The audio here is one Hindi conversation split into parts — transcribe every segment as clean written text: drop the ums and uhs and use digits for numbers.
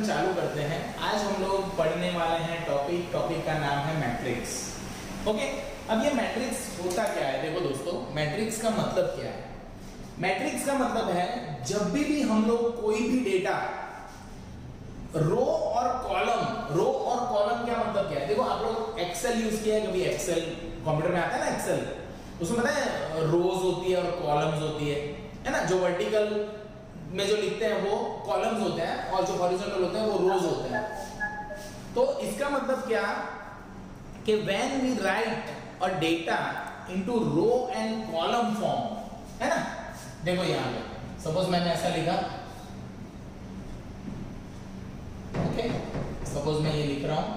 सेशन चालू करते हैं। आज हम लोग पढ़ने वाले हैं टॉपिक का नाम है मैट्रिक्स। ओके, अब ये मैट्रिक्स होता क्या है? देखो दोस्तों, मैट्रिक्स का मतलब क्या है? मैट्रिक्स का मतलब है जब भी हम लोग कोई भी डेटा रो और कॉलम क्या मतलब क्या है? देखो आप लोग एक्सेल यूज किया है कभी? एक्सेल कंप्यूटर में आता है ना एक्सेल, उसमें पता है रोज होती है और कॉलम्स होती है ना? जो वर्टिकल में जो लिखते हैं वो कॉलम्स होते हैं और जो हॉरिजॉन्टल होते हैं वो रोज होते हैं। तो इसका मतलब क्या कि when we write a data into row and column form, है ना? देखो यहां पे सपोज मैंने ऐसा लिखा, ओके, सपोज मैं ये लिख रहा हूं,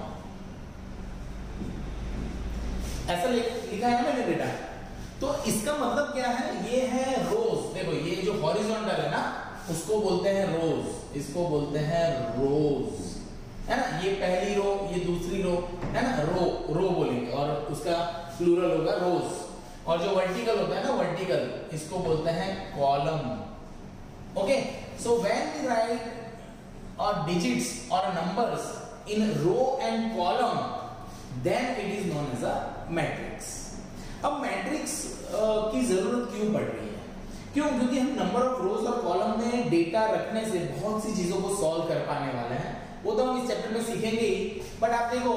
ऐसा लिखा है ना मैंने डेटा, तो इसका मतलब क्या है? ये है रोज। देखो ये जो हॉरिजॉन्टल है ना उसको बोलते हैं रोज, इसको बोलते हैं रोज, है ना? ये पहली रो, ये दूसरी रो, है ना? रो बोलेंगे और उसका प्लूरल होगा रोज। और जो वर्टिकल होता है ना वर्टिकल, इसको बोलते हैं column. Okay, so when we write और डिजिट्स और numbers in row and column, then it is known as a matrix. अब मैट्रिक्स की जरूरत क्यों पड़ रही है? क्यों? क्योंकि हम नंबर ऑफ रोज और कॉलम में डेटा रखने से बहुत सी चीजों को सॉल्व कर पाने वाले हैं। वो तो हम इस चैप्टर में सीखेंगे ही, बट आप देखो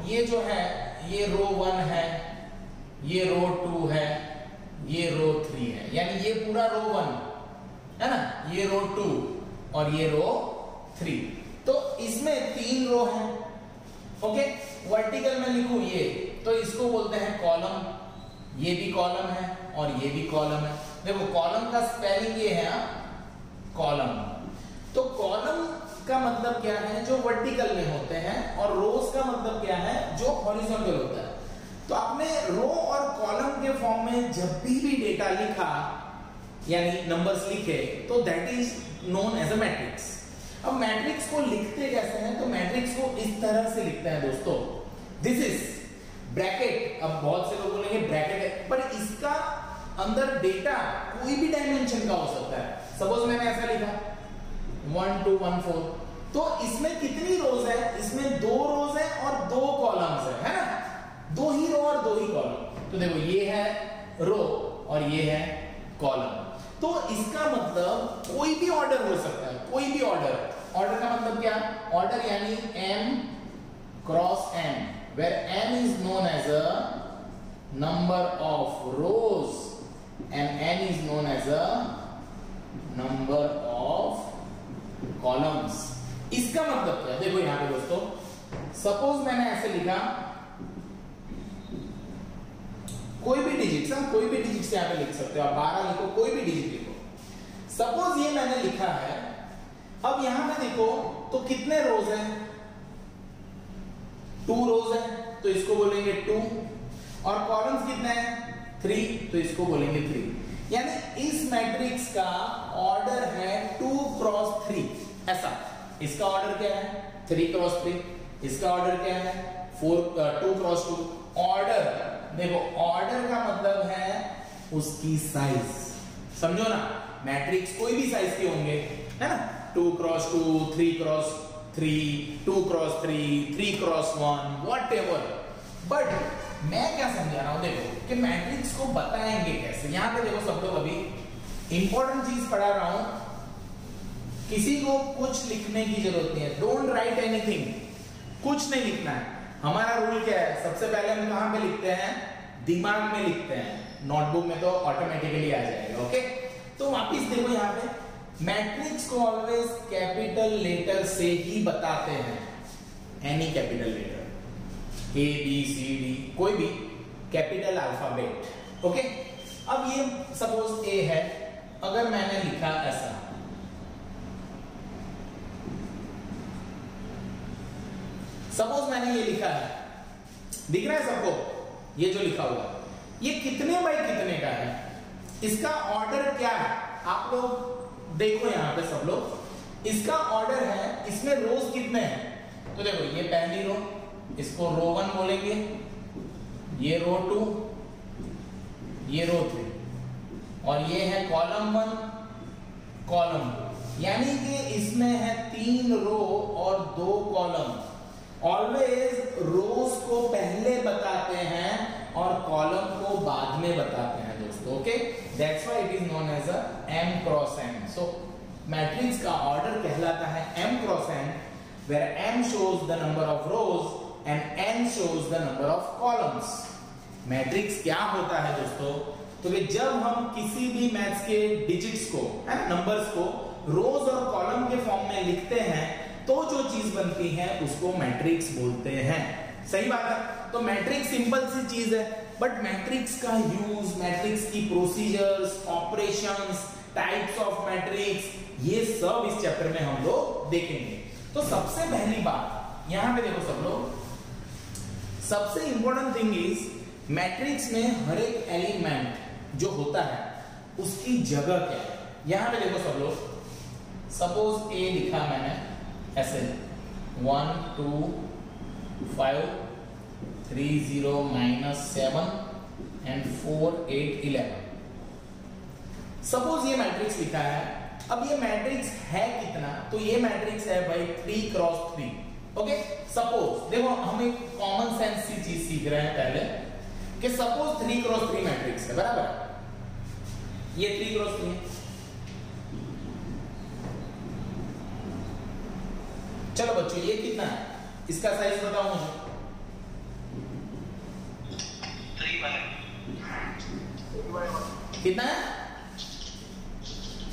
ये जो है ये रो 1 है, ये रो 2 है, ये रो 3 है, यानी ये पूरा रो 1 है ना, ये रो 2 और ये रो 3। तो इसमें 3 रो हैं। ओके, वर्टिकल में लिखूं ये, तो इसको बोलते हैं कॉलम। ये भी कॉलम है और ये भी कॉलम है। देखो कॉलम का स्पेलिंग ये है कॉलम। तो कॉलम का मतलब क्या है? जो वर्टिकल में होते हैं, और रोज का मतलब क्या है? जो हॉरिजॉन्टल होता है। तो आपने रो और कॉलम के फॉर्म में जब भी डेटा लिखा यानी नंबर्स लिखे, तो that is known as a matrix. अब मैट्रिक्स को लिखते कैसे हैं? तो मैट्रिक्स को इस तरह से लिखते हैं दोस्तों, दिस इज ब्रैकेट। अब बहुत से लोग बोलेंगे ब्रैकेट है, पर इसका अंदर डेटा कोई भी डायमेंशन का हो सकता है। सपोज मैंने ऐसा लिखा 1 2 1 4, तो इसमें कितनी रोज है? इसमें 2 रोज है और 2 कॉलम्स है ना? 2 ही रो और 2 ही कॉलम। तो देखो ये है रो और ये है कॉलम। तो इसका मतलब कोई भी ऑर्डर हो सकता है, कोई भी ऑर्डर। ऑर्डर का मतलब क्या? ऑर्डर यानी m cross n, where m is known as a number of rows and n is known as a number of columns। इसका मतलब क्या है? देखो यहां पे दोस्तों, सपोज मैंने ऐसे लिखा कोई भी डिजिट, कोई भी डिजिट से यहां पे लिख सकते हो आप, 12 लिखो, कोई भी डिजिट लिखो। सपोज ये मैंने लिखा है, अब यहां पे देखो तो कितने रोज हैं? 2 रोज है, तो इसको बोलेंगे 2, और कॉलम्स कितने हैं? 3, तो इसको बोलेंगे 3। यानी इस मैट्रिक्स का ऑर्डर है 2 क्रॉस 3, ऐसा। इसका ऑर्डर क्या है? 3 क्रॉस 3। इसका ऑर्डर क्या है? 2 क्रॉस 2। ऑर्डर, देखो ऑर्डर का मतलब है उसकी साइज, समझो ना? मैट्रिक्स कोई भी साइज के होंगे, है ना? 2 cross 2, 3 cross 3, 2 cross 3, 3 cross 1, whatever. But मैं क्या समझा रहा हूं, देखो कि मैट्रिक्स को बताएंगे कैसे। यहां पे देखो सब लोग, अभी इंपॉर्टेंट चीज पढ़ा रहा हूं, किसी को कुछ लिखने की जरूरत नहीं है। डोंट राइट एनीथिंग, कुछ नहीं लिखना है। हमारा रूल क्या है? सबसे पहले हम कहां पे लिखते हैं? दिमाग में लिखते हैं, नोटबुक में तो ऑटोमेटिकली आ जाएगा। ओके, तो वापिस देखो यहां पे मैट्रिक्स को ऑलवेज कैपिटल लेटर से ही बताते हैं, any capital letter, A B C D, कोई भी कैपिटल अल्फाबेट। ओके, अब ये सपोज A है, अगर मैंने लिखा ऐसा, सपोज मैंने ये लिखा है, दिख रहा है सबको? ये जो लिखा हुआ ये कितने बाय कितने का है? इसका ऑर्डर क्या है? आप लोग देखो यहां पे सब लोग, इसका ऑर्डर है, इसमें रोज कितने हैं? तो देखो ये पहली रो, इसको रो 1 बोलेंगे, ये रो 2, ये रो 3, और ये है कॉलम 1, कॉलम 2। यानी कि इसमें है 3 रो और 2 कॉलम। ऑलवेज रोज को पहले बताते हैं और कॉलम को बाद में बताते हैं दोस्तों। Okay, that's why it is known as a m cross n। So matrix का ऑर्डर कहलाता है m cross n, where m shows the number of rows and n shows the number of columns। Matrix क्या होता है दोस्तों? तो कि जब हम किसी भी मैथ्स के डिजिट्स को, नंबर्स को रोज और कॉलम के फॉर्म में लिखते हैं तो जो चीज बनती है उसको मैट्रिक्स बोलते हैं। सही बात है। तो मैट्रिक्स सिंपल सी चीज है, बट मैट्रिक्स का यूज, मैट्रिक्स की procedures, operations, types of matrix, ये सब इस चैप्टर में हम लोग देखेंगे। तो सबसे पहली बात यहां पे देखो सब लोग, सबसे इंपॉर्टेंट थिंग इज मैट्रिक्स में हर एक एलिमेंट जो होता है उसकी जगह क्या है। यहां पे देखो सब लोग, सपोज ए लिखा मैंने ऐसे 1 2 5 3 0 -7 एंड 4 8 11। सपोज ये मैट्रिक्स लिखा है। अब ये मैट्रिक्स है कितना? तो ये मैट्रिक्स है भाई 3 क्रॉस 3। ओके, सपोज देखो हम एक कॉमन सेंस सी चीज सीख रहे हैं पहले कि सपोज 3 क्रॉस 3 मैट्रिक्स है, बराबर? ये 3 क्रॉस 3 है। चलो बच्चों ये कितना है? इसका साइज बताओ मुझे। 3 बाय कितना है?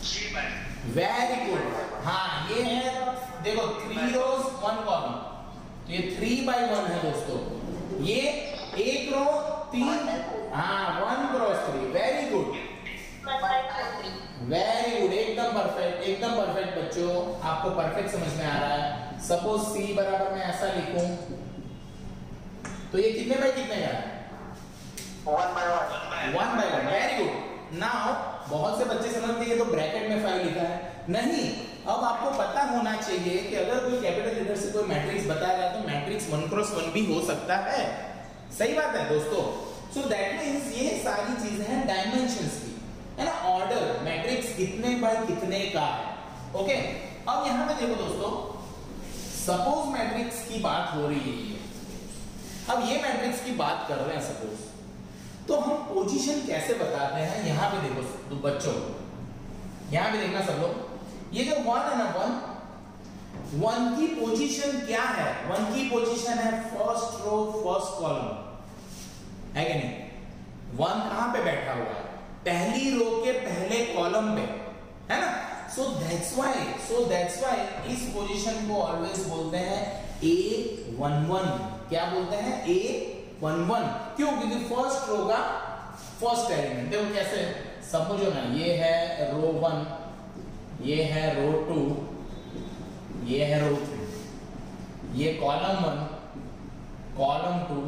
3 बाय। Very good. हाँ ये है, देखो 3 रोज 1 कॉलम, तो ये 3/1 है दोस्तों। ये एक रो 3, हाँ 1 cross 3। Very good, very good, एकदम परफेक्ट, एकदम परफेक्ट बच्चों, आपको परफेक्ट समझ में आ रहा है। सपोज C बराबर मैं ऐसा लिखूं तो ये कितने बाय कितने का है? 1/1। Very good. नाउ बहुत से बच्चे समझते हैं तो ब्रैकेट में 5 लिखा है। नहीं, अब आपको पता होना चाहिए कि अगर कोई कैपिटल लेटर से कोई मैट्रिक्स बताया जाए तो मैट्रिक्स 1 क्रॉस 1 भी हो सकता है। सही बात है दोस्तों। सो दैट मींस ये सारी चीजें हैं डायमेंशंस की, है ना? ऑर्डर, मैट्रिक्स कितने बाय कितने का है। ओके, अब यहां पे देखो दोस्तों, सपोज मैट्रिक्स की बात हो रही है। अब ये मैट्रिक्स की बात कर रहे हैं सपोज, तो हम पोजीशन कैसे बताते हैं? यहां पे देखो तो बच्चों, यहां पे देखना सब लोग, ये जो 1 है ना, 1 की पोजीशन क्या है? 1 की पोजीशन है फर्स्ट रो फर्स्ट कॉलम, है कि नहीं? 1 कहां पे बैठा हुआ है? पहली रो के पहले कॉलम पे, है ना? सो दैट्स व्हाई इस पोजीशन को ऑलवेज बोलते हैं A11। क्या बोलते हैं? A11। क्यों? क्योंकि फर्स्ट रो का फर्स्ट एलिमेंट। देखो कैसे, समझो ना, ये है रो 1, ये है रो 2, ये है रो 3, ये कॉलम 1, कॉलम 2,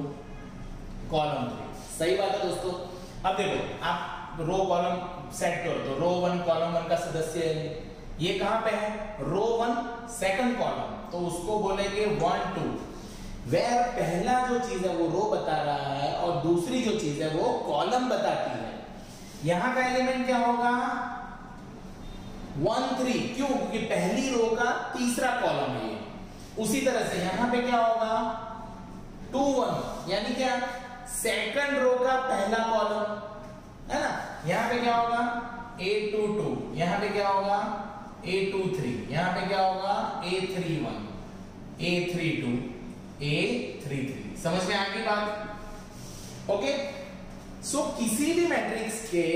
कॉलम 3। सही बात है दोस्तों। अब देखो आप रो कॉलम सेट करो तो रो 1 कॉलम 1 का सदस्य है। ये कहां पे है? रो 1 सेकंड कॉलम, तो उसको बोलेंगे 1 2। वेयर पहला जो चीज है वो रो बता रहा है और दूसरी जो चीज है वो कॉलम बताती है। यहां का एलिमेंट क्या होगा? 1 3। क्यों? क्योंकि पहली रो का तीसरा कॉलम है ये। उसी तरह से यहां पे क्या होगा? 2 1, यानी क्या? सेकंड रो का पहला कॉलम, है ना? यहां पे क्या होगा? A22, यहां पे क्या होगा? A23, यहां पे क्या होगा? A31, A32, A33। समझ में आ गई बात? ओके, सो किसी भी मैट्रिक्स के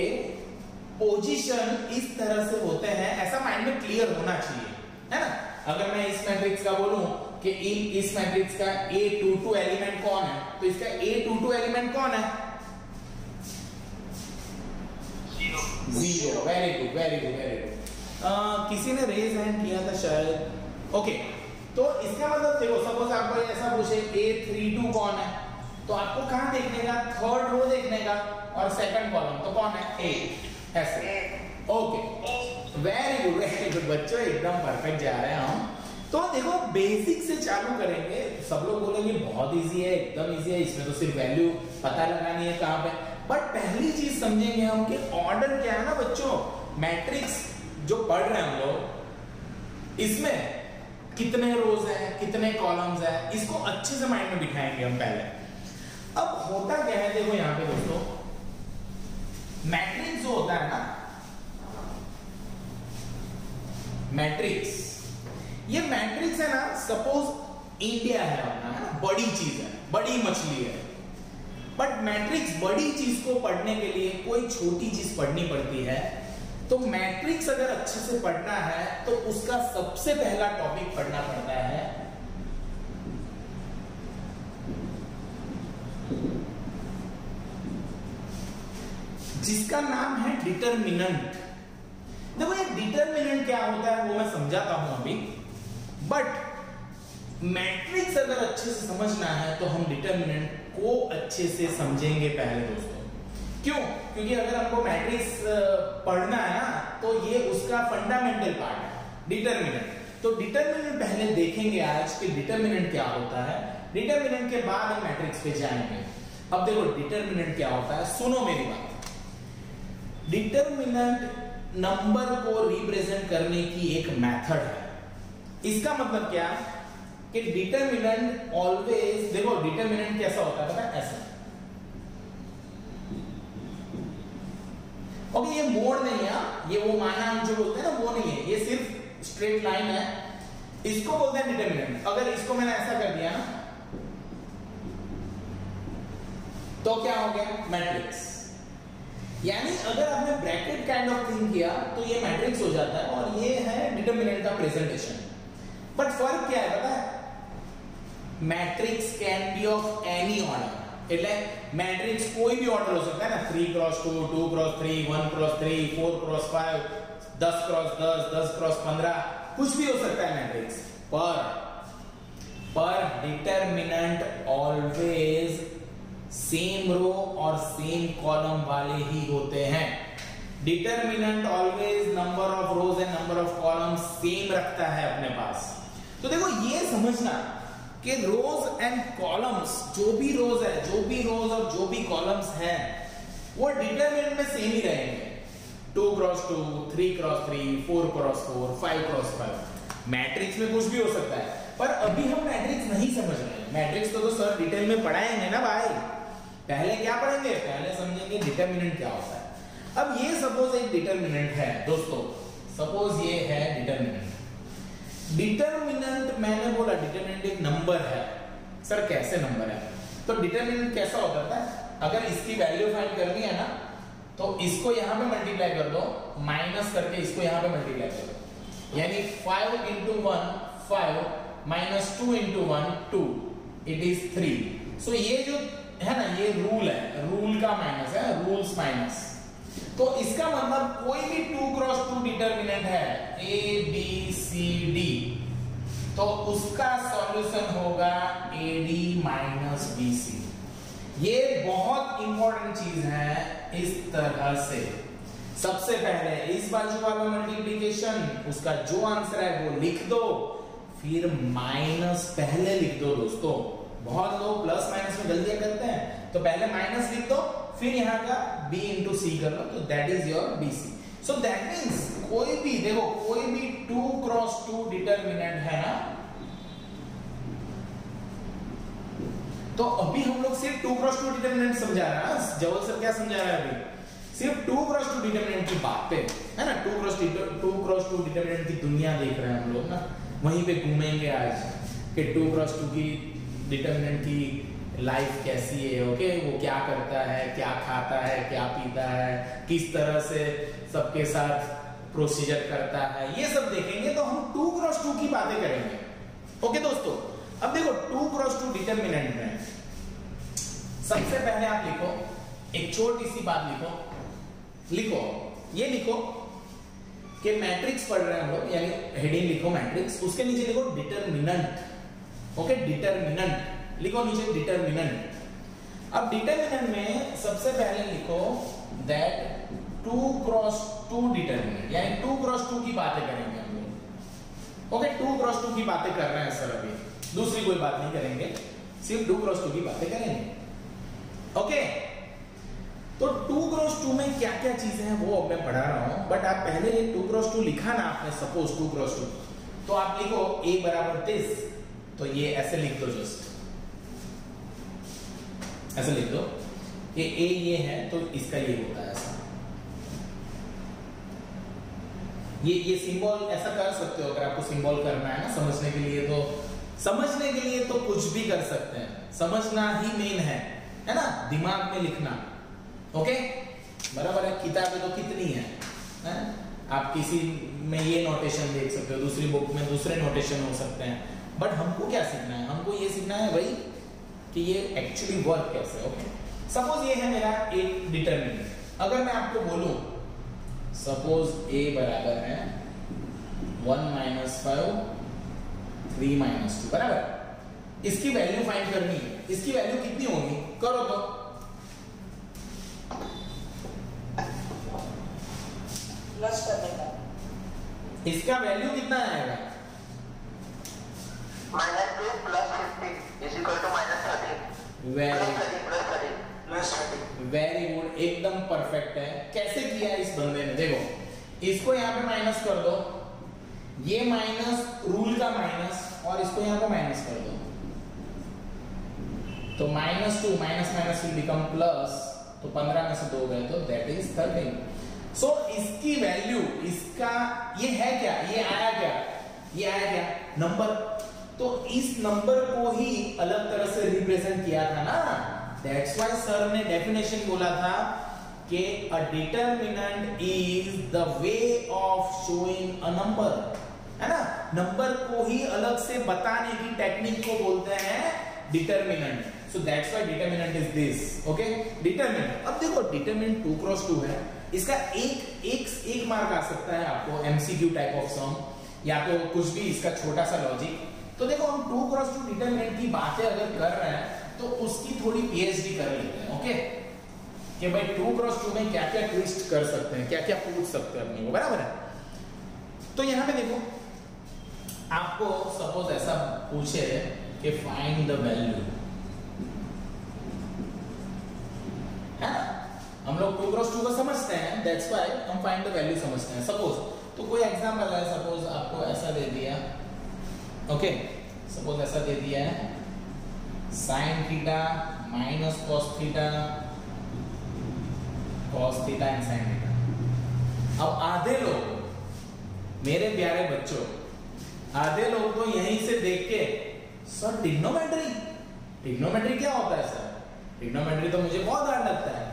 पोजीशन इस तरह से होते हैं, ऐसा माइंड में क्लियर होना चाहिए, है ना? अगर मैं इस मैट्रिक्स का बोलूं कि इस मैट्रिक्स का A22 एलिमेंट कौन है, तो इसका A22 एलिमेंट कौन है? 0। Very good, very good, very good. किसी ने रेज हैंड किया था शायद। ओके, तो इसका मतलब देखो, सपोज आपको ऐसा पूछे A32 कौन है, तो आपको कहां देखने का? थर्ड रो देखने का, और सेकंड कॉलम तो कौन है? A। ऐसे। ओके, वेरी गुड बच्चों, एकदम परफेक्ट जा रहे हैं हम। तो देखो बेसिक से चालू करेंगे। सब लोग बोलेंगे बहुत इजी है, एकदम इजी है, इसमें तो सिर्फ वैल्यू पता लगानी है कहां पे। बट पहली चीज समझेंगे हम कि ऑर्डर क्या है ना बच्चों। मैट्रिक्स जो पढ़ रहे हैं हम लोग, इसमें कितने रोज हैं, कितने कॉलम्स हैं, इसको अच्छे से माइंड में बिठाएंगे हम पहले। अब होता क्या है, देखो यहां पे दोस्तों, मैट्रिक्स जो होता है ना, मैट्रिक्स, ये मैट्रिक्स है ना, सपोज इंडिया है अपना, है ना, बड़ी चीज है, बड़ी मछली है, बट मैट्रिक्स बड़ी चीज को पढ़ने के लिए कोई छोटी चीज पढ़नी पड़ती है। तो मैट्रिक्स अगर अच्छे से पढ़ना है तो उसका सबसे पहला टॉपिक पढ़ना पड़ता है जिसका नाम है डिटरमिनेंट। देखो ये डिटरमिनेंट क्या होता है वो मैं समझाता हूं अभी, बट मैट्रिक्स अगर अच्छे से समझना है तो हम डिटरमिनेंट को अच्छे से समझेंगे पहले दोस्तों। क्यों? क्योंकि अगर हमको मैट्रिक्स पढ़ना है ना तो ये उसका फंडामेंटल पार्ट है, डिटरमिनेंट। तो डिटरमिनेंट पहले देखेंगे आज कि डिटरमिनेंट क्या होता है, डिटरमिनेंट के बाद हम मैट्रिक्स पे जाएंगे। अब देखो डिटरमिनेंट क्या होता है, सुनो मेरी बात। डिटरमिनेंट नंबर को रिप्रेजेंट करने की एक मेथड है। इसका मतलब क्या कि डिटरमिनेंट ऑलवेज, देखो डिटरमिनेंट कैसा होता है पता है, ऐसा। ओके, ये मोड़ नहीं है, ये वो माना जो बोलते हैं ना वो नहीं है, ये सिर्फ स्ट्रेट लाइन है, इसको बोलते हैं डिटरमिनेंट। अगर इसको मैंने ऐसा कर दिया ना तो क्या हो गया, मैट्रिक्स। यानी अगर आपने ब्रैकेट काइंड ऑफ थिंग किया तो ये मैट्रिक्स हो जाता है, और ये है डिटरमिनेंट का प्रेजेंटेशन। बट फर्क क्या है पता है, matrix can be of any order, એટલે मैट्रिक्स कोई भी ऑर्डर हो सकता है ना, 3x2, 2x3, 1x3, 4x5, 10x10, 10x15, कुछ भी हो सकता है मैट्रिक्स। पर डिटरमिनेंट ऑलवेज सेम रो और सेम कॉलम वाले ही होते हैं। Determinant always number of rose and number of column same रखता है अपने पास। तो देखो ये समझना कि रोज एंड कॉलम्स, जो भी रोज है, जो भी रोज और जो भी कॉलम्स हैं वो डिटरमिनेंट में सेम ही रहेंगे। 2x2, 3x3, 4x4, 5x5। Matrix में कुछ भी हो सकता है, पर अभी हम मैट्रिक्स नहीं समझ रहे हैं। मैट्रिक्स तो सर डिटेल में पढ़ाएंगे ना भाई। पहले क्या पढ़ेंगे, पहले समझेंगे डिटरमिनेंट क्या होता है। अब ये सपोज एक डिटरमिनेंट है दोस्तों, सपोज ये है डिटरमिनेंट। डिटरमिनेंट मैंने बोला डिटरमिनेंट एक नंबर है। सर कैसे नंबर है? तो डिटरमिनेंट कैसा होता है, अगर इसकी वैल्यू फाइंड करनी है ना तो इसको यहां पे मल्टीप्लाई कर दो, माइनस करके इसको यहां पे मल्टीप्लाई कर दो, यानी 5 into 1 5 minus 2 into 1 2, it is 3। सो ये जो है ना ये रूल है, रूल का माइनस है, रूल्स माइनस। तो इसका मतलब कोई भी 2x2 डिटरमिनेंट है A B C D, तो उसका सॉल्यूशन होगा AD माइनस BC। ये बहुत इंपॉर्टेंट चीज है। इस तरह से सबसे पहले इस बाजू वाला मल्टीप्लिकेशन, उसका जो आंसर है वो लिख दो, फिर माइनस पहले लिख दो दोस्तों। बहुत लोग प्लस माइनस में गलतियां करते हैं, तो पहले माइनस लिख दो, फिर यहाँ का B into C कर लो, तो that is your BC। So that means कोई भी, देखो कोई भी 2x2 डिटरमिनेंट है ना, तो अभी हम लोग सिर्फ 2x2 डिटरमिनेंट समझा रहे हैं ना। जवल सर क्या समझा रहा है अभी, सिर्फ 2x2 डिटरमिनेंट की बातें है ना। 2x2 डिटरमिनेंट की दुनिया देख रहे हैं हम लोग ना, वहीं पे घूमेंगे आज कि 2x2 की डिटरमिनेंट की लाइफ कैसी है, ओके, वो क्या करता है, क्या खाता है, क्या पीता है, किस तरह से सबके साथ प्रोसीजर करता है, ये सब देखेंगे। तो हम 2x2 की बातें करेंगे, ओके दोस्तों। अब देखो 2x2 डिटरमिनेंट में सबसे पहले आप लिखो, एक छोटी सी बात लिखो, ये लिखो कि मैट्रिक्स पढ़ रहे हैं हम लोग, यानी हेडिंग लिखो मैट्रिक्स, उसके नीचे लिखो डिटरमिनेंट, ओके, डिटरमिनेंट लिखो नीचे डिटरमिनेंट। अब डिटरमिनेंट में सबसे पहले लिखो दैट 2x2 डिटरमिनेंट, यानी 2x2 की बातें करेंगे हम लोग, ओके। 2x2 की बातें कर रहे हैं सर, अभी दूसरी कोई बात नहीं करेंगे, सिर्फ 2x2 की बातें करेंगे, ओके। तो 2x2 में क्या क्या चीजें हैं वो अब मैं पढ़ा रहा हूं, बट आप पहले ये 2x2 लिखा ना आपने, सपोज 2x2, तो आप लिखो a बराबर दिस, तो ये ऐसे लिख दो, जस्ट ऐसे लिख दो कि a ये है तो इसका ये होता है ऐसा। ये सिंबल ऐसा कर सकते हो अगर आपको सिंबल करना है ना समझने के लिए, तो कुछ भी कर सकते हैं, समझना ही मेन है ना, दिमाग में लिखना। ओके बराबर है। किताबें तो कितनी है? आप किसी में ये नोटेशन देख सकते हो, दूसरी बुक में दूसरे नोटेशन हो सकते हैं, बट हमको क्या सीखना है? हमको ये सीखना है भाई कि ये एक्चुअली वर्क कैसे। ओके सपोज ये है मेरा एक डिटरमिनेंट। अगर मैं आपको बोलूं सपोज a बराबर है 1 - 5 3 - 2 बराबर। इसकी वैल्यू फाइंड करनी है। इसकी वैल्यू कितनी होगी? करो तो प्लस करने का। इसका वैल्यू कितना आएगा? -2 + 15 = -13 वेरी गुड, एकदम परफेक्ट है। कैसे किया इस बंदे ने? देखो इसको यहाँ पे माइनस कर दो, ये माइनस रूल का माइनस, और इसको यहाँ पे माइनस कर दो, तो -2 माइनस विल बिकम प्लस, तो 15 में से 2 गए तो दैट इज 13। सो इसकी वैल्यू, इसका ये है क्या? ये आया क्या? ये आया क्या? नंबर। तो इस नंबर को ही अलग तरह से रिप्रेजेंट किया था ना, दैट्स व्हाई सर ने डेफिनेशन बोला था कि a determinant is the way of showing a number, है ना। नंबर को ही अलग से बताने की टेक्निक को बोलते हैं determinant. So that's why determinant is this. Okay determinant. अब देखो डिटरमिनेंट 2 × 2 है, इसका एक मार्क आ सकता है आपको एमसीक्यू टाइप ऑफ सम, या तो कुछ भी इसका छोटा सा लॉजिक। तो देखो हम 2 × 2 डिटरमिनेंट की बातें अगर कर रहे हैं तो उसकी थोड़ी पीएचडी कर लेते हैं। ओके कि भाई 2 × 2 में क्या क्या ट्विस्ट कर सकते हैं, क्या क्या पूछ सकते हैं अपने को, बराबर है। तो यहां पे देखो आपको सपोज ऐसा पूछे कि फाइंड द वैल्यू, है ना। हम लोग 2 × 2 को समझते हैं, दैट्स व्हाई हम फाइंड द वैल्यू समझते हैं। सपोज तो कोई एग्जांपल है, सपोज आपको ऐसा दे दिया, ओके सपोज ऐसा दे दिया है sin theta minus cos theta and sin theta. अब आधे लोग, मेरे प्यारे बच्चों, आधे लोग तो यहीं से देख के सर ट्रिग्नोमेट्री क्या होता है सर? ट्रिग्नोमेट्री तो मुझे बहुत हार्ड लगता है।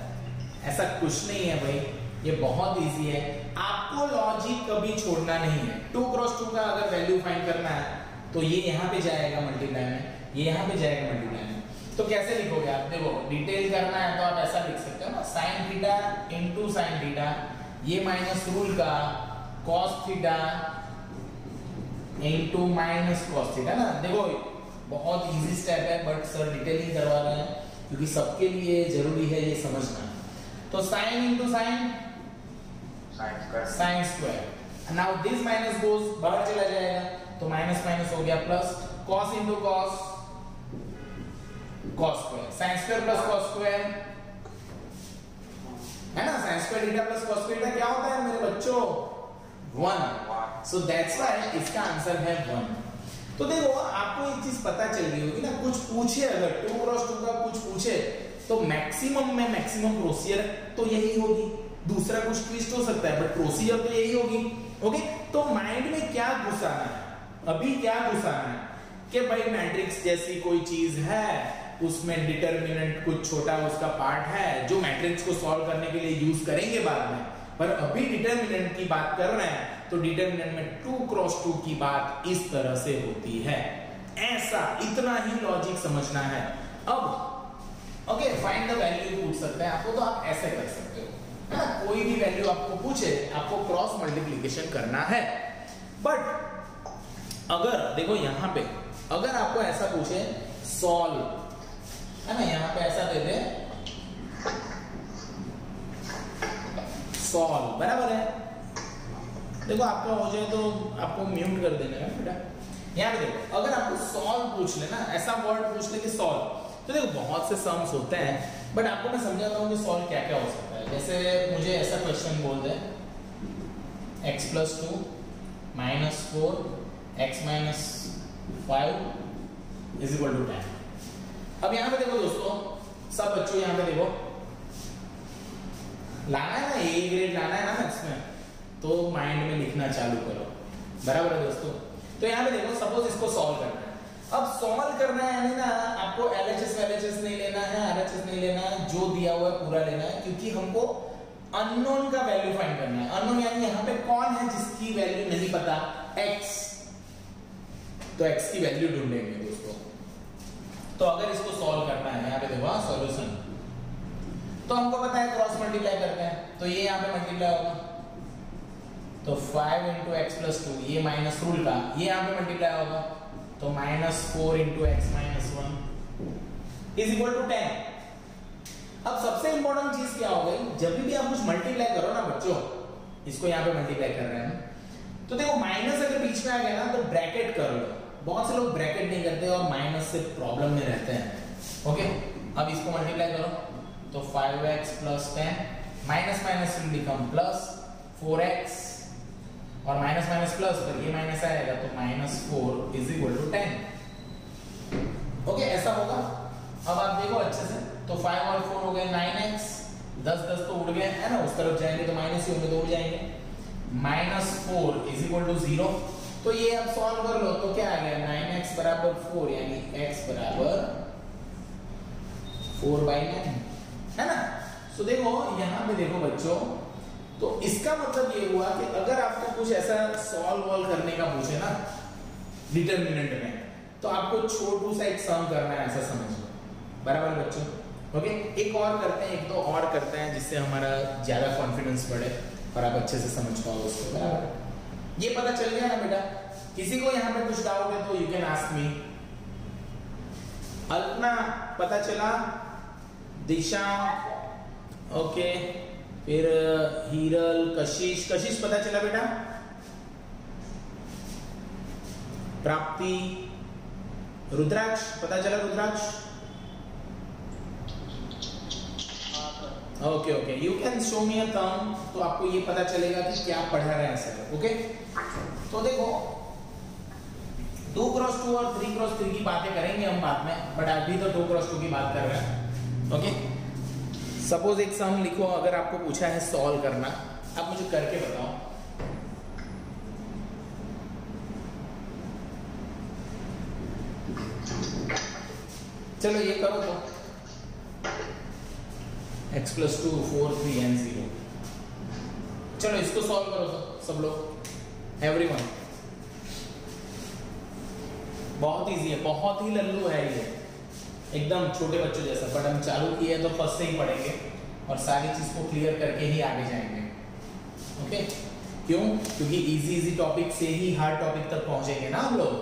ऐसा कुछ नहीं है भाई, ये बहुत इजी है। आपको लॉजिक कभी छोड़ना नहीं है। 2 × 2 का अगर वैल्यू फाइंड करना है तो ये यहाँ पे जाएगा मल्टीप्लाई में, ये यहाँ पे जाएगा मल्टीप्लाई में। तो कैसे लिखोगे आप? देखो डिटेल करना है तो आप ऐसा लिख सकते हो ना, sin थीटा × sin थीटा, ये माइनस रूल का cos theta × minus cos theta ना। देखो बहुत इजी स्टेप है, बट सर डिटेल ही करवा रहे हैं क्योंकि सबके लिए जरूरी है ये समझना। तो sin × sin square, now this minus goes बाहर चला जाएगा, तो माइनस माइनस हो गया plus, cos × cos square, sin square plus cos square, है ना। sin square theta plus cos square theta क्या होता है मेरे बच्चों? 1। सो दैट्स व्हाई इसका आंसर है 1। तो देखो आपको एक चीज पता चल गई होगी ना, कुछ पूछे अगर 2 × 2 का कुछ पूछे तो मैक्सिमम प्रोसीजर तो यही होगी, दूसरा कुछ ट्विस्ट हो सकता है बट प्रोसीजर तो यही होगी। ओके तो माइंड में क्या घुसाना है अभी, क्या घुसाना है कि भाई मैट्रिक्स जैसी कोई चीज है, उसमें डिटरमिनेंट कुछ छोटा उसका पार्ट है जो मैट्रिक्स को सॉल्व करने के लिए यूज करेंगे बाद में, पर अभी डिटरमिनेंट की बात कर रहे हैं तो डिटरमिनेंट में 2 × 2 की बात इस तरह से होती है। ऐसा इतना ही लॉजिक समझना है। अब ओके फाइंड द वैल्यू पूछ सकते हैं आपको, तो आप ऐसे कर सकते हो, है ना। कोई भी वैल्यू आपको पूछे, आपको क्रॉस मल्टीप्लिकेशन करना है। बट अगर देखो यहां पे अगर आपको ऐसा पूछे सॉल्व, है ना, यहां पे ऐसा दे दे सॉल्व, बराबर है। देखो आपका हो जाए तो आपको म्यूट कर देना है बेटा। यहां पे देखो अगर आपको सॉल्व पूछ ले ना, ऐसा वर्ड पूछ ले कि सॉल्व, तो देखो बहुत से सम्स होते हैं, बट आपको मैं समझाता हूँ कि सॉल्व क्या क्या हो सकता है। जैसे मुझे ऐसा क्वेश्चन बोल दे x + 2 - 4 x minus 5 is equal to 10। अब यहाँ पे देखो दोस्तों, सब बच्चों यहाँ पे देखो, लाना है ना ए ग्रेड लाना है ना मैथ्स में, तो माइंड में लिखना चालू करो, बराबर है दोस्तों। तो यहाँ पे देखो, सपोज इसको सॉल्व करना है। अब सॉल्व करना है यानी ना आपको LHS नहीं लेना है, RHS नहीं लेना है, जो दिया हुआ है पूरा लेना है, क्योंकि हमको अननोन का वैल्यू फाइंड करना है। अननोन यानी यहाँ पे कौन है जिसकी वैल्यू नहीं पता, x, तो x की वैल्यू ढूंढेंगे दोस्तों। तो अगर इसको सॉल्व करना है, यहाँ पे देखो सॉल्यूशन, तो हमको पता है क्रॉस मल्टीप्लाई करते हैं, तो ये यहाँ पे मल्टीप्लाई होगा, तो 5 into x plus 2, ये माइनस रूल का, ये यहाँ पे मल्टीप्लाई होगा, तो -4 into x minus 1 is equal to 10। अब सबसे इंपॉर्टेंट चीज क्या हो गई, जब भी आप कुछ मल्टीप्लाई करो ना बच्चों, इसको यहाँ पे मल्टीप्लाई कर रहे हैं, तो देखो माइनस अगर बीच में आ गया ना तो ब्रैकेट कर लो। बहुत से लोग ब्रैकेट नहीं करते और माइनस से प्रॉब्लम में रहते हैं। ओके, अब इसको मल्टीप्लाई करो, तो 5x plus 10 minus minus will become plus 4x, और माइनस माइनस प्लस, पर ये माइनस आएगा तो -4 इज इक्वल टू 10। ओके, ऐसा होगा। अब आप देखो अच्छे से, तो 5 और 4 हो गए 9x, 10 तो उड़ गए है ना, उस तरफ जाएंगे तो माइनस ही होंगे, तो उड़ जाएंगे। -4 इज इक्वल टू 0, तो ये अब सॉल्व कर लो, तो क्या आ गया, 9x बराबर 4, यानी x बराबर 4/9, है ना। सो देखो यहाँ पे देखो बच्चों, तो इसका मतलब ये हुआ कि अगर आपको कुछ ऐसा सॉल्व करने का पूछे ना डिटरमिनेंट में, तो आपको छोटू सा एक सम करना है, ऐसा समझो, बराबर बच्चों। ओके, एक और करते हैं, एक दो और करते हैं, जिससे हमारा ज्यादा कॉन्फिडेंस बढ़े और आप अच्छे से समझ पाओ उसको, बराबर। ये पता चल गया ना बेटा, किसी को यहाँ पे कुछ डाउट है तो you can ask me. Alpana पता चला, दिशा ओके, फिर हीरल, कशिश पता चला बेटा, प्राप्ति, रुद्राक्ष पता चला, rudraksha okay okay, you can show me a thumb, तो आपको ये पता चलेगा कि क्या पढ़ा रहे हैं सर। ओके, तो देखो 2x2 और 3x3 की बातें करेंगे हम बाद में, बट अभी तो 2x2 की बात कर रहे हैं। ओके, सपोज एक सम लिखो, अगर आपको पूछा है सॉल्व करना, आप मुझे करके बताओ। चलो ये करो तो, x plus 2 4 3 and 0। चलो इसको सॉल्व करो तो सब लोग, एवरीवन। बहुत इजी है, बहुत ही लल्लू है ये, एकदम छोटे बच्चों जैसा, बट हम चालू किए तो फर्स्ट से ही पढ़ेंगे और सारी चीज को क्लियर करके ही आगे जाएंगे। ओके, क्यों? क्योंकि इजी टॉपिक से ही हार्ड टॉपिक तक पहुंचेंगे ना हम लोग।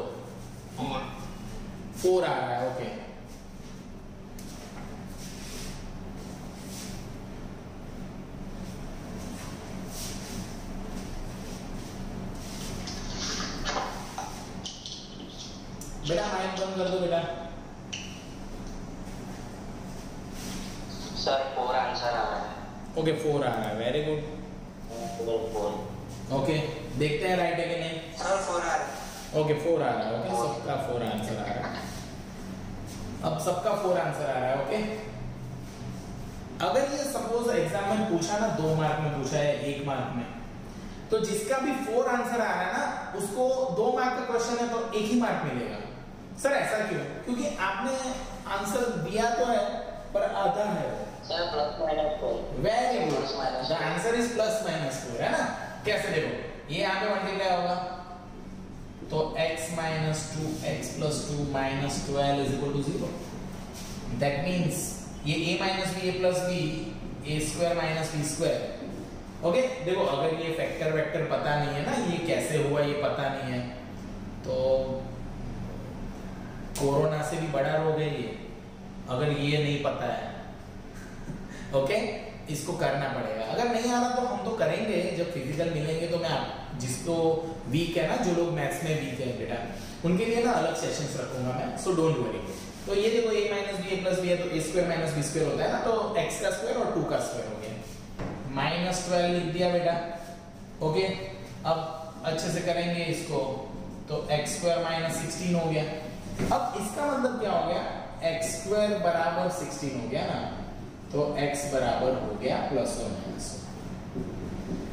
4 आ रहा है, ओके। बेटा माइक बंद कर दो बेटा। सर 4 आंसर आ रहा है। ओके 4 आ रहा है, वेरी गुड। ओके, देखते हैं राइट है कि नहीं। सर 4 आ रहा है। ओके 4 आ रहा है, ओके सबका 4 आंसर आ रहा है। अब सबका 4 आंसर आ रहा है। ओके, अगर ये सपोज एग्जाम में पूछा ना, 2 मार्क में पूछा है 1 मार्क में, तो जिसका भी 4 आंसर आ रहा है ना, उसको 2 मार्क का क्वेश्चन है तो 1 ही मार्क मिलेगा। सर ऐसा क्यों? क्योंकि आपने आंसर दिया तो है पर आधा है। Sir +-4। Very good, the answer is +-4, है ना। कैसे देखो, ये यहाँ पे मल्टीप्लाई होगा तो x - 2x + 2 - 12 = 0। दैट मींस ये a - b a + b a² - b²। Okay, देखो अगर ये फैक्टर वेक्टर पता नहीं है ना, ये कैसे हुआ ये पता नहीं है, तो कोरोना से भी बड़ा रोग है ये, अगर ये नहीं पता है। ओके, इसको करना पड़ेगा। अगर नहीं आ रहा तो हम तो करेंगे, जब फिजिकल मिलेंगे तो मैं आप जिसको वीक है ना, जो लोग मैथ्स में वीक है बेटा, उनके लिए ना अलग सेशंस रखूंगा मैं, सो डोंट वरी। तो ये देखो a - b a + b है तो a² - b² होता है ना, तो x² और 2 का स्क्वायर हो गया। -12 लिख दिया बेटा। ओके, अब अच्छे से करेंगे इसको, तो x स्क्वायर माइनस 16 हो गया। अब इसका मतलब क्या हो गया, x स्क्वायर बराबर 16 हो गया ना, तो x बराबर हो गया प्लस और माइनस।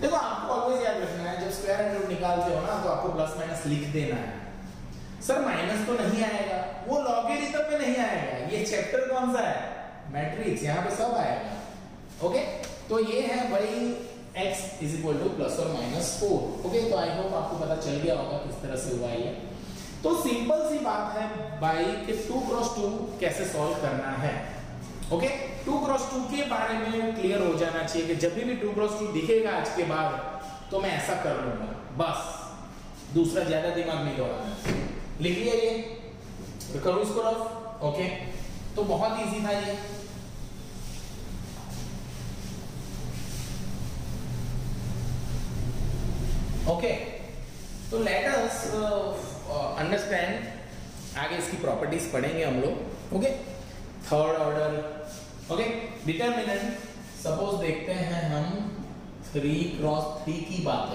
देखो आपको ऑलवेज याद रखना है, जब स्क्वायर रूट निकालते हो ना तो आपको प्लस माइनस लिख देना है। सर माइनस तो नहीं आएगा, वो लॉगरिथम में नहीं आएगा, ये चैप्टर कौन सा है, मैट्रिक्स, यहाँ पे सब आएगा। ओके, तो ये है भाई x is equal two plus और माइनस 4। ओके, तो आई होप आपको पता चल गया होगा किस तरह से हुआ ये। तो सिंपल सी बात है भाई कि 2 क्रॉस 2 कैसे सॉल्व करना है। ओके, 2 क्रॉस 2 के बारे में क्लियर हो जाना चाहिए कि जब भी 2 क्रॉस 2 दिखेगा आज के बाद तो मैं ऐसा कर लूंगा, बस दूसरा ज्यादा दिमाग नहीं दौड़ाना। लिख लिया ये, करो इसको रफ। ओके, तो बहुत इजी था ये। ओके, तो लेट अस अंडरस्टैंड, आगे इसकी प्रॉपर्टीज पढ़ेंगे हम लोग। Okay, third order. Okay, determinant, suppose देखते हैं हम 3 क्रॉस 3 की बात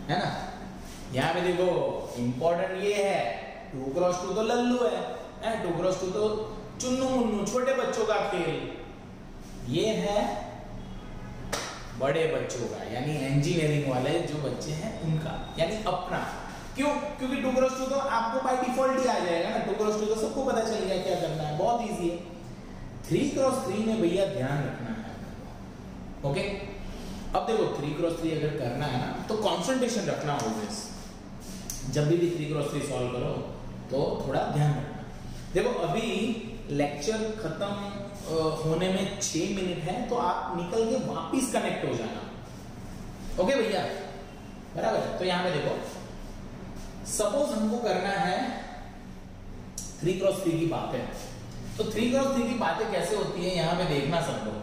है ना। यहाँ पे देखो इंपॉर्टेंट ये है, 2 क्रॉस 2 तो लल्लू है, 2 क्रॉस 2 तो चुन्नू मुन्नू छोटे बच्चों का खेल। ये है बड़े बच्चों का, यानी इंजीनियरिंग वाले जो बच्चे हैं उनका, यानी अपना। क्यों? क्योंकि 2 क्रॉस 2 तो आपको बाय डिफॉल्ट ही आ जाएगा ना, 2 क्रॉस 2 तो सबको पता चल गया क्या करना है, बहुत इजी है। 3 क्रॉस 3 में भैया ध्यान रखना है। ओके, अब देखो 3 क्रॉस 3 अगर करना है ना तो कंसंट्रेशन रखना होगा। जब भी 3 क्रॉस 3 सॉल्व करो तो थोड़ा ध्यान रखना। देखो अभी लेक्चर खत्म होने में 6 मिनट है, तो आप निकल के वापिस कनेक्ट हो जाना। ओके भैया, बराबर। तो यहां पे देखो, सपोज हमको करना है 3 क्रॉस 3 की बातें, तो 3 क्रॉस 3 की बातें कैसे होती है यहां पे देखना सब लोग।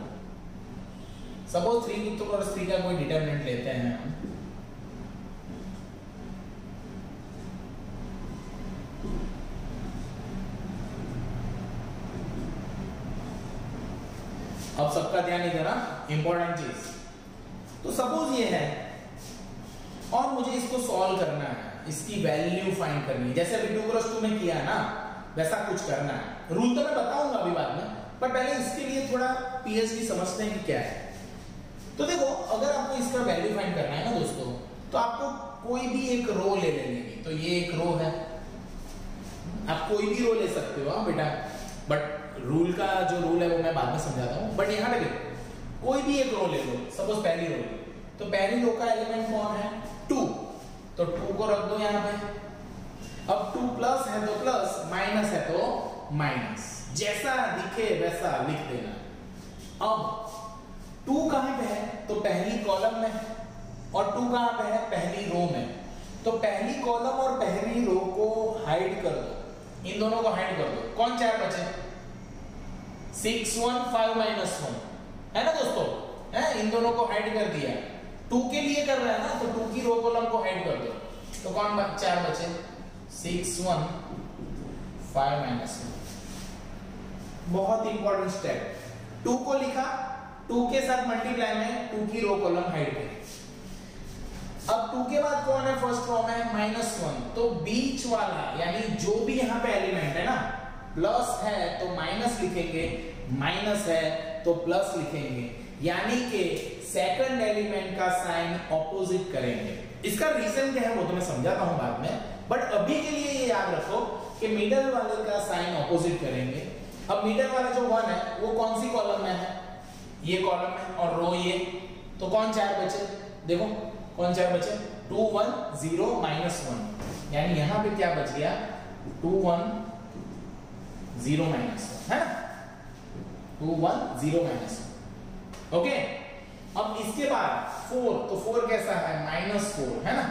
सपोज 3 क्रॉस 3 का कोई डिटरमिनेंट लेते हैं हम, अब सबका ध्यान इधर, इंपॉर्टेंट चीज। तो सपोज ये है और मुझे इसको सॉल्व करना है, इसकी वैल्यू फाइंड करनी है, जैसे अभी 2 क्रॉस 2 में किया ना वैसा कुछ करना है। रूल तो मैं बताऊंगा अभी बाद में, पर पहले इसके लिए थोड़ा पीएचडी समझते हैं कि क्या है। तो देखो अगर आपको इसका वैल्यू फाइंड करना है ना दोस्तों, तो आपको कोई भी एक रो ले लेंगे। तो ये एक रो है, आप कोई भी रो ले सकते हो बेटा, बट रूल का जो रूल है वो मैं बाद में समझाता हूँ। बट यहाँ पे देखो कोई भी एक रो ले लो, सपोज पहली रो, तो पहली रो का एलिमेंट कौन है, 2, तो 2 को रख दो यहाँ पे। अब 2 प्लस है तो प्लस, माइनस है तो माइनस, जैसा दिखे वैसा लिख देना। अब 2 कहाँ पे है, तो पहली कॉलम में, और 2 कहाँ पे है, पहली रो में। तो पहली कॉलम और पहली रो को हाइड कर दो, इन दोनों को हाइड कर दो। कौन 4 बचे, 6 1 5 -1 है ना दोस्तों, है, इन दोनों को हाइड कर दिया। 2 के लिए कर रहा है ना, तो 2 की रो कॉलम को हाइड कर दो, तो कौन 4 बचे, 6 1 5 -1। बहुत इंपॉर्टेंट स्टेप। 2 को लिखा, 2 के साथ मल्टीप्लाई में 2 की रो कॉलम हाइड करी। अब 2 के बाद कौन है फर्स्ट रो में, -1, तो बीच वाला यानी जो भी यहाँ पे एलिमेंट है ना, प्लस है तो माइनस लिखेंगे, माइनस है तो प्लस लिखेंगे, यानी कि सेकंड एलिमेंट का साइन ऑपोजिट करेंगे। इसका रीजन क्या है वो तो मैं समझाता हूं बाद में, बट अभी के लिए ये याद रखो कि मिडल वाले का साइन ऑपोजिट करेंगे। अब मिडल वाला जो 1 है वो कौन सी कॉलम में है, ये कॉलम में, और रो ये, तो कौन 4 बचे, देखो कौन 4 बचे, 2 1 0 -1, यानी यहां पे क्या बच गया, 2 1 0 -1 है ना, 2 1 0 -1। ओके, अब इसके बाद 4, तो 4 कैसा है, -4 है ना।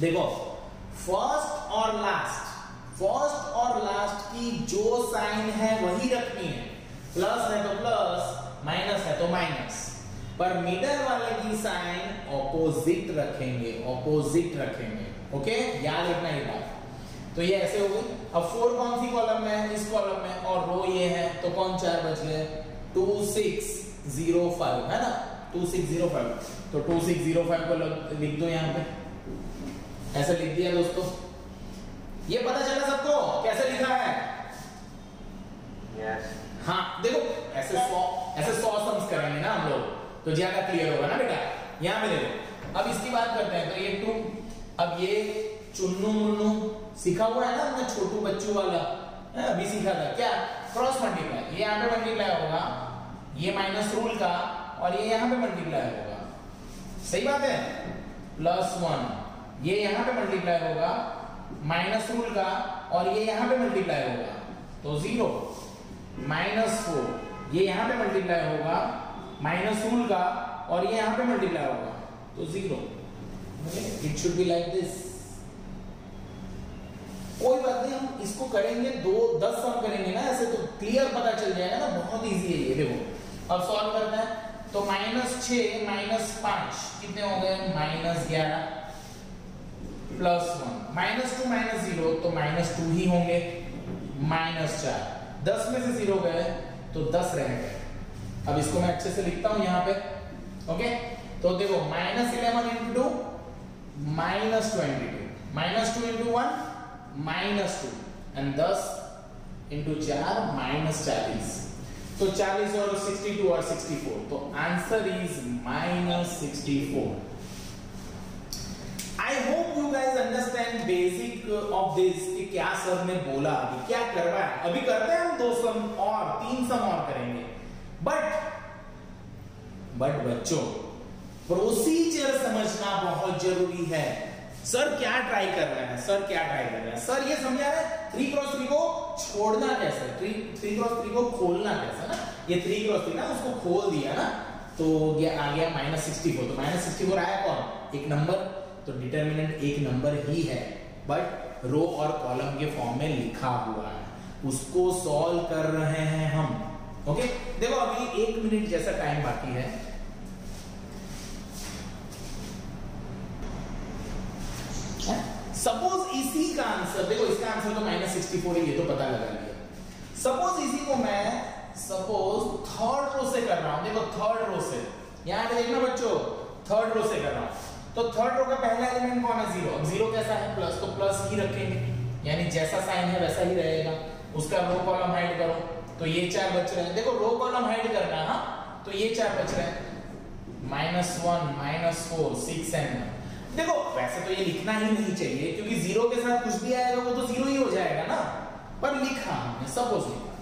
देखो फर्स्ट और लास्ट की जो साइन है वही रखनी है, प्लस है तो प्लस, माइनस है तो माइनस, पर मिडल वाले की साइन ऑपोजिट रखेंगे, ओके, याद रखना ये बात। तो ये ऐसे हो गई। अब 4 कौन सी कॉलम में है, इस कॉलम में, और रो ये है, तो कौन 4 बच गए, 2 6 0 5 है ना, 2 6 0 5, तो 2 6 0 5 को लिख दो यहाँ पे, ऐसे लिख दिया दोस्तों। ये पता चला सबको कैसे लिखा है? यस। हाँ देखो ऐसे 100 सम्स करेंगे ना हम लोग तो ज्यादा क्लियर होगा ना बेटा। यहाँ पे देखो अब इसकी बात करते हैं तो ये 2, अब ये चुन्नू मुन्नू सीखा हुआ है ना हमने, छोटू बच्चू वाला अभी सीखा था क्या? Cross multiply. ये यहाँ पे मल्टीप्लाई होगा, ये माइनस रूल का, और ये यहाँ पे मल्टीप्लाई होगा। सही बात है? +1 ये यहाँ पे मल्टीप्लाई होगा माइनस रूल का, और ये यहाँ पे मल्टीप्लाई होगा तो 0। -4 ये यहाँ पे मल्टीप्लाई होगा माइनस रूल का, और ये यहाँ पे मल्टीप्लाई होगा तो 0। It should be like this. कोई बात नहीं, हम इसको करेंगे 10 सम करेंगे ना ऐसे तो क्लियर पता चल जाएगा ना, बहुत इजी है ये। देखो अब सॉल्व करना है तो -6 -5 कितने हो गए? -11 +1 -2 -0 तो -2 ही होंगे, -4 10 में से 0 गए तो 10 रह गए। अब इसको मैं अच्छे से लिखता हूं यहाँ पे। ओके तो देखो -11 × 2 -22 -2 × 1 -2 एंड 10 × 4 -40। तो 40 और 62 और 64 तो answer is -64। I hope you guys understand basic of this कि क्या सर ने बोला, अभी क्या करवाया। अभी करते हैं हम 2 सम और 3 सम और करेंगे, बट बच्चों प्रोसीजर समझना बहुत जरूरी है। सर क्या ट्राई कर रहे हैं? सर ये समझा रहे हैं 3x3 को छोड़ना कैसे, 3x3 को खोलना कैसे ना। ये 3x3 ना उसको खोल दिया ना तो ये आ गया -64। तो -64 आया कौन? एक नंबर। तो डिटरमिनेंट एक नंबर ही है, बट रो और कॉलम के फॉर्म में लिखा हुआ है, उसको सॉल्व कर रहे हैं हम। ओके देखो अभी 1 मिनट जैसा टाइम बाकी है। सपोज इसी का आंसर देखो, इसका आंसर तो -64 है, ये तो पता लगा लिया। सपोज इसी को मैं थर्ड रो से कर रहा हूं। देखो थर्ड रो से, यहां पे देखना बच्चों, थर्ड रो से कर रहा हूं तो थर्ड रो का पहला एलिमेंट कौन है? 0। अब 0 कैसा है? प्लस, तो प्लस ही रखेंगे, यानी जैसा साइन है वैसा ही रहेगा। उसका रो कॉलम हाइड करो तो ये 4 बच रहे हैं। देखो रो कॉलम हाइड करना है, हाँ तो ये 4 बच रहे हैं, -1 -4 6 and 1। देखो वैसे तो ये लिखना ही नहीं चाहिए क्योंकि 0 के साथ कुछ भी आएगा वो तो 0 ही हो जाएगा ना, पर लिखा हमने, सपोज लिखा।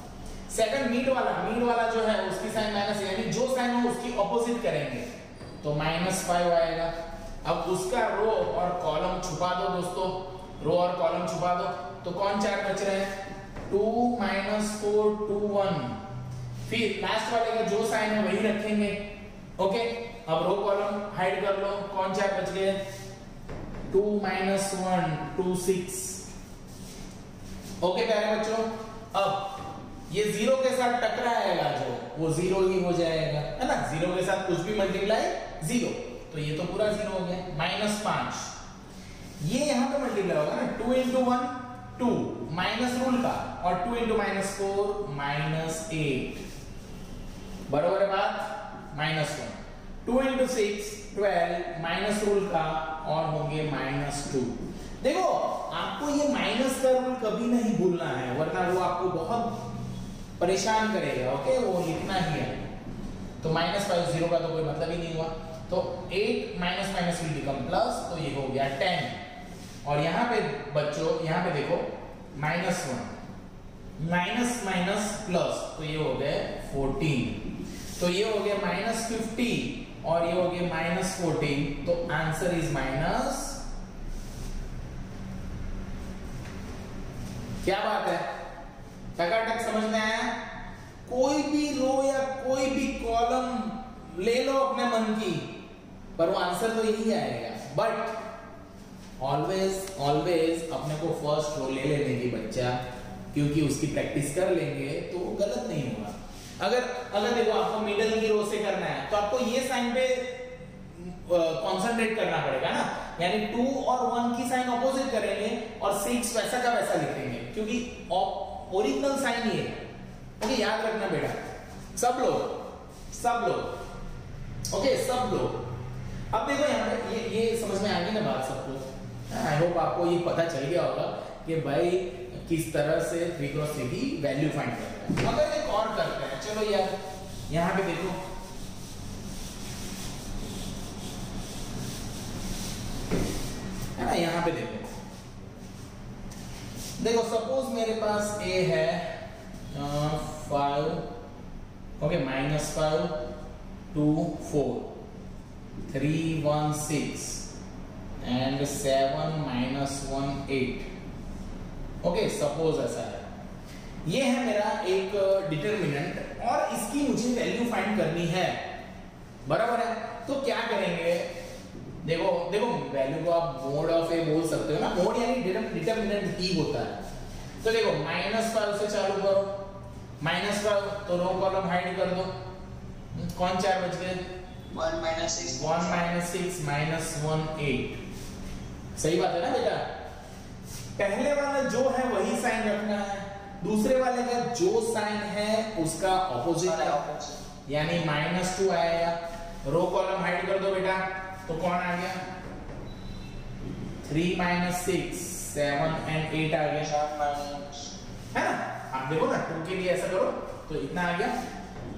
सेकंड मीट वाला जो है उसकी साइन माइनस, यानी जो साइन हो उसकी ऑपोजिट करेंगे तो -5 आएगा। अब उसका रो और कॉलम छुपा दो दोस्तों, रो और कॉलम छुपा दो तो कौन 4 बच रहे हैं? 2 -4 2 1। फिर लास्ट वाले का जो साइन है वही रखेंगे। ओके अब रो कॉलम हाइड कर लो, कौन 4 बच गए? 2 -1 2 6। ओके प्यारे बच्चों, अब ये 0 के साथ टकराएगा जो वो 0 ही हो जाएगा, है ना। 0 के साथ कुछ भी मल्टीप्लाई 0, तो ये तो पूरा 0 हो गया। -5 ये यहां पे मल्टीप्लाई होगा ना, 2 × 1 2 माइनस रूल का, और 2 × -4 -8 बराबर है बात, -1। 2 × 6 12 माइनस रूल का, और होंगे -2। देखो आपको ये माइनस का रूल कभी नहीं भूलना है वरना वो आपको बहुत परेशान करेगा। ओके वो लिखना ही है। तो -5 0 का तो कोई मतलब ही नहीं हुआ, तो 8 माइनस विल बिकम प्लस, तो ये हो गया 10। और यहाँ पे बच्चों यहाँ पे देखो -1 माइनस प्लस, तो ये हो गए 14, तो ये हो गया -50 और ये हो गया -14, तो आंसर इज माइनस। क्या बात है, टकाटक समझ में आया? कोई भी रो या कोई भी कॉलम ले लो अपने मन की, पर वो आंसर तो यही आएगा। बट ऑलवेज अपने को फर्स्ट रो ले लेने की बच्चा, क्योंकि उसकी प्रैक्टिस कर लेंगे तो गलत नहीं होगा। अगर देखो आपको मिडल की रो से करना है तो आपको ये साइन पे कंसंट्रेट करना पड़ेगा ना, यानी 2 और 1 की साइन ऑपोजिट करेंगे और 6 वैसा का वैसा लिखेंगे, क्योंकि ओरिजिनल साइन ये है। ओके याद रखना बेटा, सब लोग ओके सब लोग। अब देखो यहाँ पे ये समझ में आ गई ना बात सबको? आई होप आपको ये पता चल गया होगा कि भाई किस तरह से 3 क्रॉस 3 की वैल्यू फाइंड करते हैं। अगर एक और करते हैं, चलो यार यहाँ पे देखो, है ना, यहाँ पे देखो, देखो सपोज मेरे पास a है 5, ओके, -5 2 4 3 1 6 एंड 7 -1 8, ओके, सपोज ऐसा है। ये है मेरा एक डिटरमिनेंट और इसकी मुझे वैल्यू फाइंड करनी है, बराबर है। तो क्या करेंगे, देखो देखो वैल्यू को आप मोड ऑफ ए बोल सकते हो ना, मोड यानी डिटरमिनेंट ही होता है। तो देखो -5 से चालू करो, -5 तो रो कॉलम हाइड कर दो, कौन 4 बच गए, 1 - 6 -1 8, सही बात है ना बेटा। पहले वाला जो है वही साइन रखना है, दूसरे वाले का जो साइन है उसका ऑपोजिट है, यानी -2 आएगा। रो कॉलम हाइड कर दो बेटा, तो कौन आ गया, 3 - 6 7 and 8 आ गया, है ना। आप देखो ना 2 के लिए ऐसा करो तो इतना आ गया,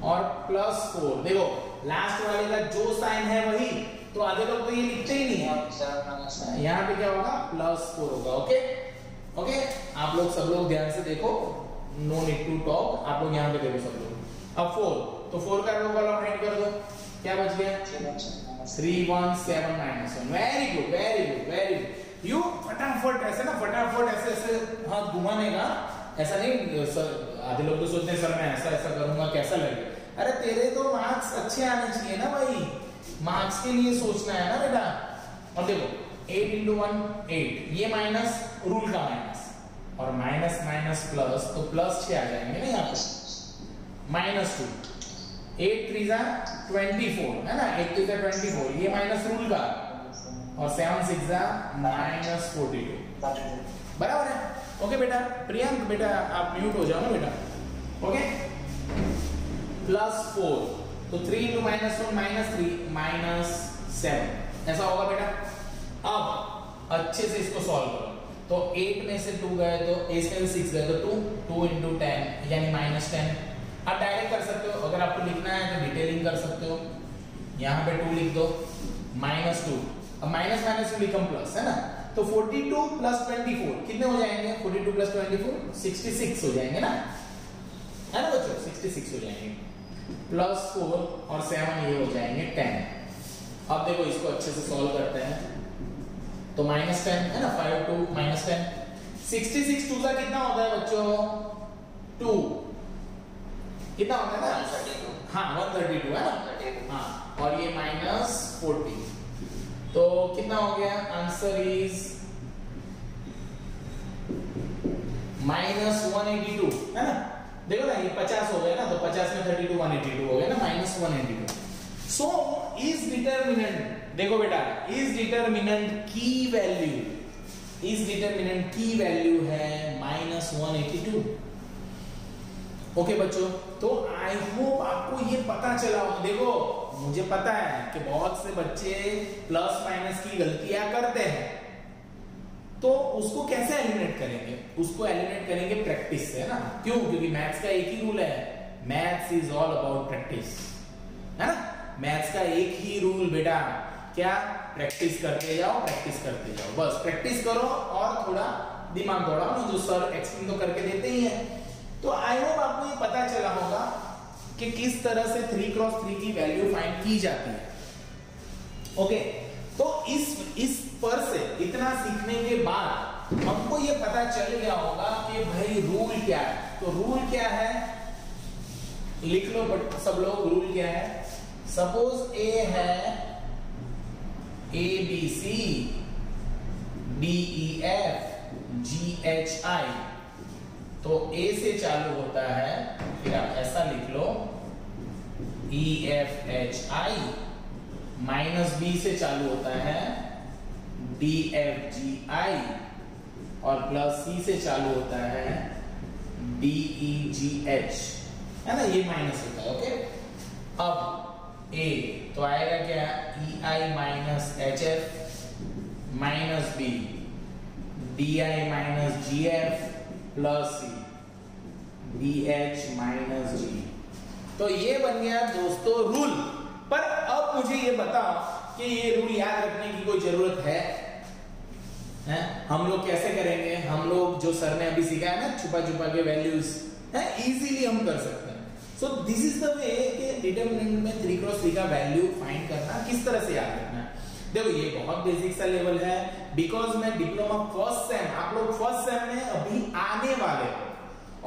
और +4, देखो लास्ट वाले का जो साइन है वही, तो आधे लोग तो ये लिखते ही नहीं है, यहाँ पे क्या होगा, +4 होगा। ओके ओके, आप लोग सब लोग ध्यान से देखो, नो नीड टू टॉक, आप लोग यहाँ पे देखो सब लोग। अब 4, तो 4 का रो कॉलम हाइड कर दो, क्या बच गया, 3 1 7 -1, very good very good very good. You फटाफट ऐसे ना, फटाफट ऐसे ऐसे हाथ घुमाने का, ऐसा नहीं सर, आधे लोग तो सोचते हैं सर मैं ऐसा ऐसा करूंगा कैसा लगेगा, अरे तेरे तो मार्क्स अच्छे आने चाहिए ना भाई, मार्क्स के लिए सोचना है ना बेटा। और देखो 8 × 1 8, ये माइनस रूल का माइनस, और माइनस माइनस प्लस, तो +6 आ जाएंगे ना यहाँ पे, -2, 8 3 24, है ना, 8 3 24, ये माइनस रूल का, और 7 6 -42, बराबर है। ओके बेटा, प्रियंक बेटा आप म्यूट हो जाओ ना बेटा, ओके। +4, तो 3 × -1 -3 -7, ऐसा होगा बेटा। अब अच्छे से इसको सॉल्व करो, तो 8 में से 2 गए तो 8 में से 6 गए तो 2 × 10 यानी -10। आप डायरेक्ट कर सकते हो, अगर आपको लिखना है तो डिटेलिंग कर सकते हो, यहाँ पे 2 लिख दो, -2, अब minus minus will become plus, है ना। तो 42 + 24 कितने हो जाएंगे, 42 + 24 66 हो जाएंगे ना, है ना बच्चों, 66 हो जाएंगे, +4 और 7 ये हो जाएंगे 10। अब देखो इसको अच्छे से सॉल्व करते हैं, तो -10 है ना, 5 2 -10, 66 2 का कितना होता है बच्चों, 2 कितना होता है ना, 132, हाँ 132 है ना, हाँ, और ये -40, तो कितना हो गया, आंसर इज -182, है ना। देखो ना ये 50 हो गया ना, तो 50 में 32 182 हो गया ना, -182। सो इज डिटरमिनेंट, देखो बेटा इज डिटरमिनेंट की वैल्यू, इज डिटरमिनेंट की वैल्यू है -182। ओके बच्चों, तो आई होप आपको ये पता चला होगा। देखो मुझे पता है कि बहुत से बच्चे प्लस माइनस की गलतियां करते हैं, तो उसको कैसे एलिमिनेट करेंगे, उसको एलिमिनेट करेंगे प्रैक्टिस से, है ना। क्यों, क्योंकि मैथ्स का एक ही रूल है, maths is all about practice, है ना। मैथ्स का एक ही रूल बेटा, क्या, प्रैक्टिस करते जाओ, प्रैक्टिस करते जाओ, बस प्रैक्टिस करो और थोड़ा दिमाग दौड़ाओ ना, जो सर एक्सप्लेन तो करके देते ही हैं। तो आई होप आपको ये पता चला होगा कि किस तरह से 3 × 3 की वैल्यू फाइंड की जाती है। ओके, तो इस पर से इतना सीखने के बाद हमको ये पता चल गया होगा कि भाई रूल क्या है। तो रूल क्या है, लिख लो बट सब लोग, रूल क्या है। सपोज ए है ABC DEF GHI, तो A से चालू होता है, फिर आप ऐसा लिख लो EFHI, -B से चालू होता है DFGI, और +C से चालू होता है DEGH, है ना, ये माइनस होता है। ओके, अब A तो आएगा क्या, EI -HF -B, DI minus GF plus C BH minus G। तो ये बन गया दोस्तों रूल। पर अब मुझे ये बताओ कि ये रूल याद रखने की कोई जरूरत है? हम लोग कैसे करेंगे? हम लोग जो सर ने अभी सिखाया ना छुपा छुपा के वैल्यूज है इजीली हम कर सकते हैं। सो दिस इज द वे कि डिटरमिनेंट में 3x3 का वैल्यू फाइंड करना किस तरह से याद रखना है। देखो ये बहुत बेसिक सा लेवल है, बिकॉज मैं डिप्लोमा फर्स्ट सेम, आप लोग फर्स्ट सेम में अभी आने वाले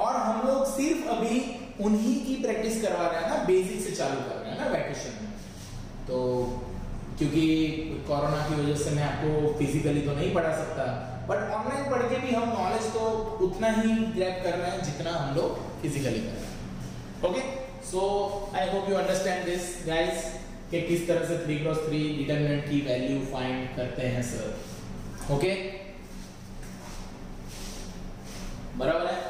और हम लोग सिर्फ अभी उन्हीं की प्रैक्टिस करवा रहे हैं ना, बेसिक से चालू कर रहे हैं ना वैकेशन में। तो क्योंकि कोरोना की वजह से मैं आपको फिजिकली तो नहीं पढ़ा सकता, बट ऑनलाइन पढ़ के भी हम नॉलेज तो उतना ही ग्रैब कर रहे हैं जितना हम लोग फिजिकली कर रहे हैं। Okay, so I hope you understand this guys कि किस तरह से 3x3 डिटरमिनेंट की वैल्यू फाइंड करते हैं सर। ओके, बराबर है।